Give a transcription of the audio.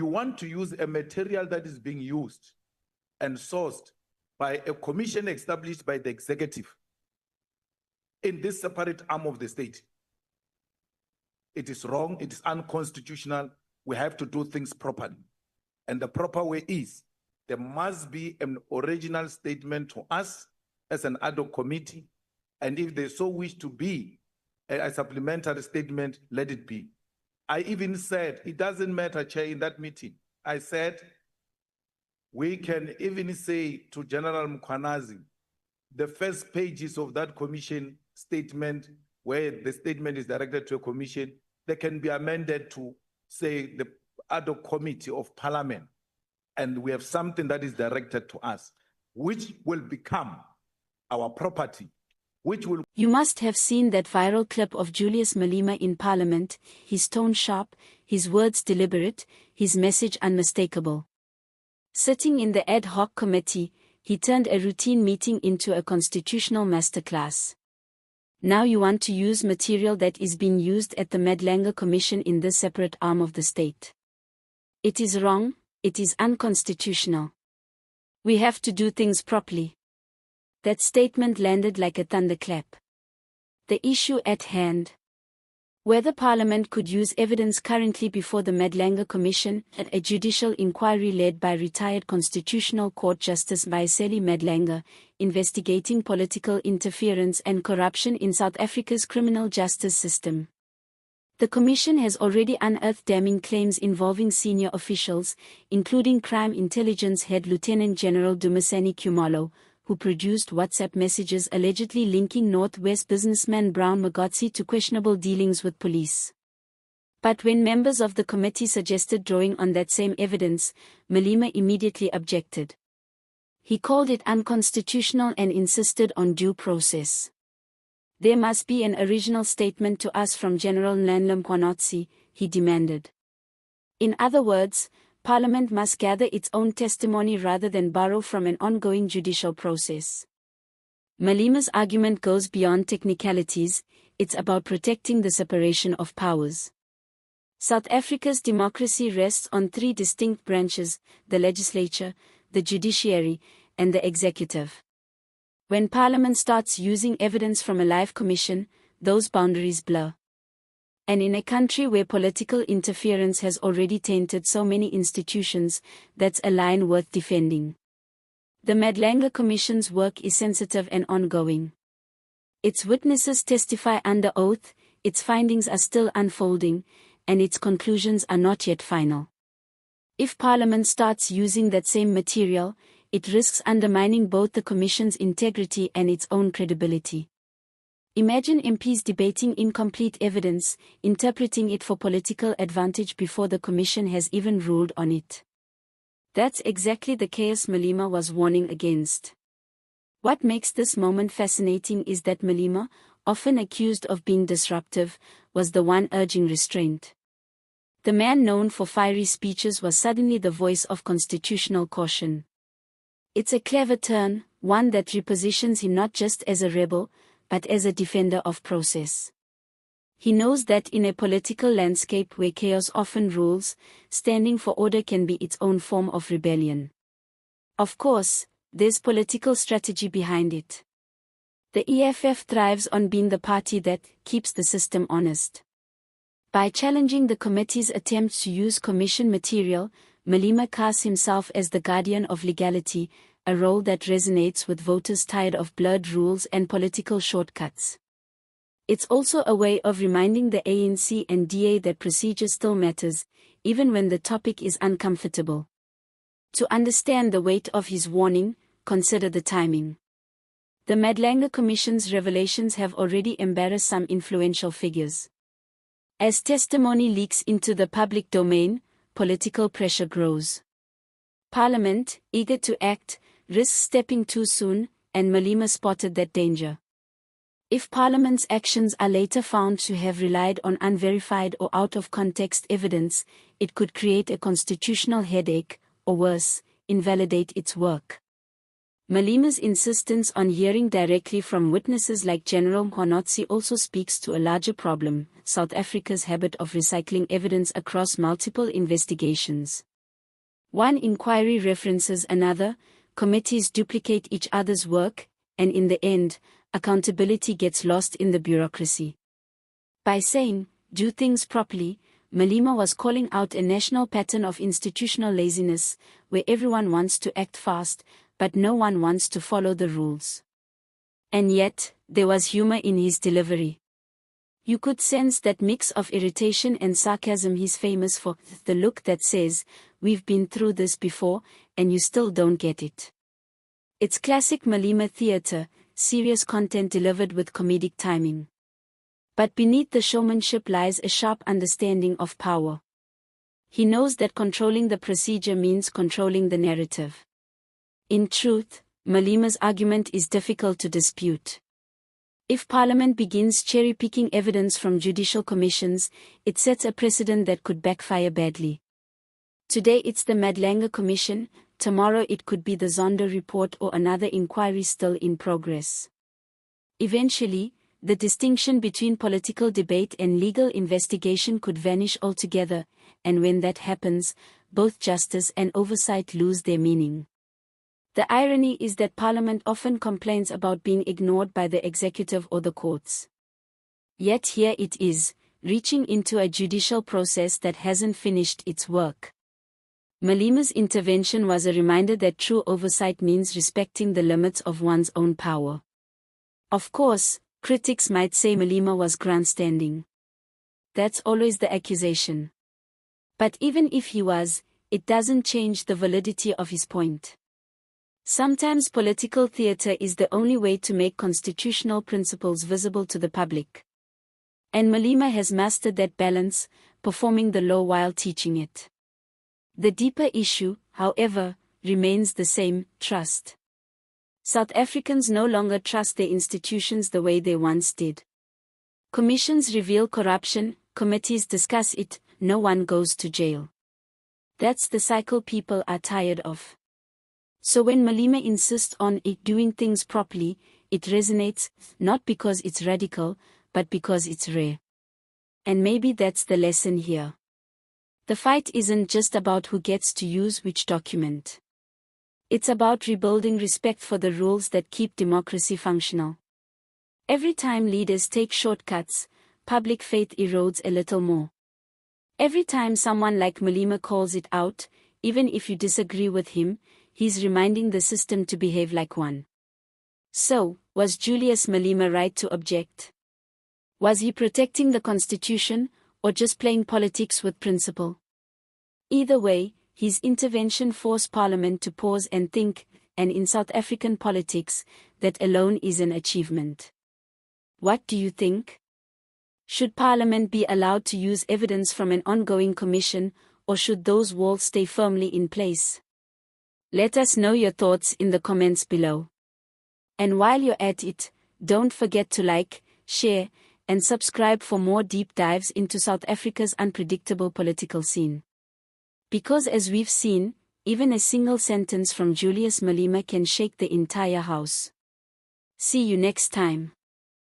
you want to use a material that is being used and sourced by a commission established by the executive in this separate arm of the state. It is wrong, it is unconstitutional. We have to do things properly. And the proper way is, there must be an original statement to us as an ad hoc committee, and if they so wish to be a supplementary statement, let it be. I even said, it doesn't matter, Chair, in that meeting. I said, we can even say to General Mkhwanazi, the first pages of that commission statement, where the statement is directed to a commission, they can be amended to say the ad hoc committee of parliament. And we have something that is directed to us, which will become our property, which will... You must have seen that viral clip of Julius Malema in Parliament, his tone sharp, his words deliberate, his message unmistakable. Sitting in the Ad Hoc Committee, he turned a routine meeting into a constitutional masterclass. Now you want to use material that is being used at the Madlanga Commission in this separate arm of the state. It is wrong, it is unconstitutional. We have to do things properly. That statement landed like a thunderclap. The issue at hand. Whether Parliament could use evidence currently before the Madlanga Commission at a judicial inquiry led by retired Constitutional Court Justice Mbuyiseli Madlanga, investigating political interference and corruption in South Africa's criminal justice system. The Commission has already unearthed damning claims involving senior officials, including Crime Intelligence Head Lieutenant General Dumisani Khumalo, who produced WhatsApp messages allegedly linking Northwest businessman Brown Magotsi to questionable dealings with police. But when members of the committee suggested drawing on that same evidence, Malema immediately objected. He called it unconstitutional and insisted on due process. There must be an original statement to us from General Nlanhla Mkhwanazi, he demanded. In other words, Parliament must gather its own testimony rather than borrow from an ongoing judicial process. Malema's argument goes beyond technicalities, it's about protecting the separation of powers. South Africa's democracy rests on three distinct branches: the legislature, the judiciary, and the executive. When Parliament starts using evidence from a live commission, those boundaries blur. And in a country where political interference has already tainted so many institutions, that's a line worth defending. The Madlanga Commission's work is sensitive and ongoing. Its witnesses testify under oath, its findings are still unfolding, and its conclusions are not yet final. If Parliament starts using that same material, it risks undermining both the Commission's integrity and its own credibility. Imagine MPs debating incomplete evidence, interpreting it for political advantage before the Commission has even ruled on it. That's exactly the chaos Malema was warning against. What makes this moment fascinating is that Malema, often accused of being disruptive, was the one urging restraint. The man known for fiery speeches was suddenly the voice of constitutional caution. It's a clever turn, one that repositions him not just as a rebel, but as a defender of process. He knows that in a political landscape where chaos often rules, standing for order can be its own form of rebellion. Of course, there's political strategy behind it. The EFF thrives on being the party that keeps the system honest. By challenging the committee's attempts to use commission material, Malema casts himself as the guardian of legality, a role that resonates with voters tired of blurred rules and political shortcuts. It's also a way of reminding the ANC and DA that procedure still matters, even when the topic is uncomfortable. To understand the weight of his warning, consider the timing. The Madlanga Commission's revelations have already embarrassed some influential figures. As testimony leaks into the public domain, political pressure grows. Parliament, eager to act, risks stepping too soon, and Malema spotted that danger. If Parliament's actions are later found to have relied on unverified or out-of-context evidence, it could create a constitutional headache, or worse, invalidate its work. Malema's insistence on hearing directly from witnesses like General Mkhwanazi also speaks to a larger problem: South Africa's habit of recycling evidence across multiple investigations. One inquiry references another, committees duplicate each other's work, and in the end, accountability gets lost in the bureaucracy. By saying, "Do things properly," Malema was calling out a national pattern of institutional laziness, where everyone wants to act fast, but no one wants to follow the rules. And yet, there was humor in his delivery. You could sense that mix of irritation and sarcasm he's famous for, the look that says, "We've been through this before, and you still don't get it." It's classic Malema theater, serious content delivered with comedic timing. But beneath the showmanship lies a sharp understanding of power. He knows that controlling the procedure means controlling the narrative. In truth, Malema's argument is difficult to dispute. If Parliament begins cherry-picking evidence from judicial commissions, it sets a precedent that could backfire badly. Today it's the Madlanga Commission, tomorrow it could be the Zondo report or another inquiry still in progress. Eventually, the distinction between political debate and legal investigation could vanish altogether, and when that happens, both justice and oversight lose their meaning. The irony is that Parliament often complains about being ignored by the executive or the courts. Yet here it is, reaching into a judicial process that hasn't finished its work. Malema's intervention was a reminder that true oversight means respecting the limits of one's own power. Of course, critics might say Malema was grandstanding. That's always the accusation. But even if he was, it doesn't change the validity of his point. Sometimes political theater is the only way to make constitutional principles visible to the public. And Malema has mastered that balance, performing the law while teaching it. The deeper issue, however, remains the same: trust. South Africans no longer trust their institutions the way they once did. Commissions reveal corruption, committees discuss it, no one goes to jail. That's the cycle people are tired of. So when Malema insists on doing things properly, it resonates, not because it's radical, but because it's rare. And maybe that's the lesson here. The fight isn't just about who gets to use which document. It's about rebuilding respect for the rules that keep democracy functional. Every time leaders take shortcuts, public faith erodes a little more. Every time someone like Malema calls it out, even if you disagree with him, he's reminding the system to behave like one. So, was Julius Malema right to object? Was he protecting the Constitution, or just playing politics with principle? Either way, his intervention forced Parliament to pause and think, and in South African politics, that alone is an achievement. What do you think? Should Parliament be allowed to use evidence from an ongoing commission, or should those walls stay firmly in place? Let us know your thoughts in the comments below. And while you're at it, don't forget to like, share, and subscribe for more deep dives into South Africa's unpredictable political scene. Because as we've seen, even a single sentence from Julius Malema can shake the entire house. See you next time.